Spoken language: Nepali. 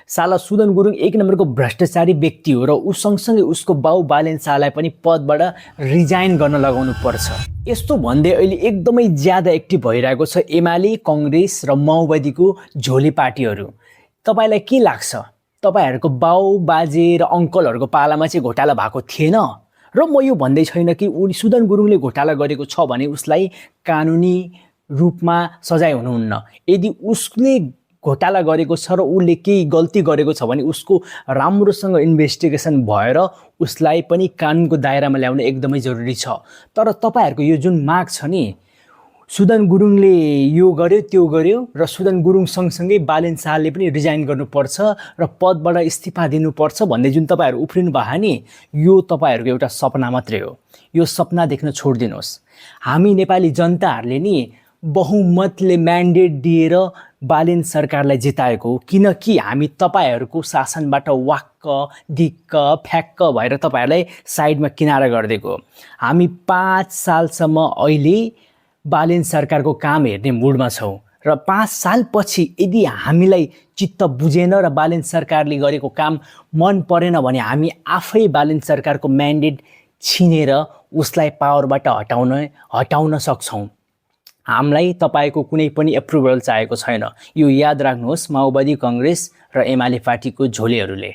साला सुदन गुरुङ एक नम्बरको भ्रष्टाचारी व्यक्ति हो र ऊ सँगसँगै उसको बाउ बालेन शाहलाई पनि पदबाट रिजाइन गर्न लगाउनु पर्छ। यस्तो भन्दै अहिले एकदमै ज्यादा एक्टिभ भइरहेको छ एमाले, कङ्ग्रेस र माओवादीको झोली पार्टीहरू। तपाईँलाई के लाग्छ? तपाईँहरूको बाउ बाजे र अङ्कलहरूको पालामा चाहिँ घोटाला भएको थिएन? र म यो भन्दै छैन कि सुदन गुरुङले घोटाला गरेको छ भने उसलाई कानुनी रूपमा सजाय हुनुहुन्न। यदि उसले घोटाला गरेको छ र उसले केही गल्ती गरेको छ भने उसको राम्रोसँग इन्भेस्टिगेसन भएर उसलाई पनि कानुनको दायरामा ल्याउन एकदमै जरुरी छ। तर तपाईँहरूको यो जुन माग छ नि, सुदन गुरुङले यो गर्यो त्यो गर्यो र सुदन गुरुङ सँगसँगै बालेन शाहले पनि रिजाइन गर्नुपर्छ र पदबाट इस्तिफा दिनुपर्छ भन्दै जुन तपाईँहरू उफ्रिनु भयो नि, यो तपाईँहरूको एउटा सपना मात्रै हो। यो सपना देख्न छोडिदिनुहोस्। हामी नेपाली जनताहरूले नि बहुमतले म्यान्डेट दिएर बालेन सरकारलाई जिताएको हो, किनकि हामी तपाईँहरूको शासनबाट वाक्क दिक्क फ्याक्क भएर तपाईँहरूलाई साइडमा किनारा गरिदिएको। हामी 5 सालसम्म अहिले बालेन सरकारको काम हेर्ने मुडमा छौँ र 5 सालपछि यदि हामीलाई चित्त बुझेन र बालेन सरकारले गरेको काम मन परेन भने हामी आफै बालेन सरकारको म्यान्डेट छिनेर उसलाई पावरबाट हटाउन सक्छौँ। हामीलाई तपाईँको कुनै पनि एप्रुभल चाहिएको छैन। यो याद राख्नुहोस् माओवादी, कङ्ग्रेस र एमाले पार्टीको झोलेहरूले।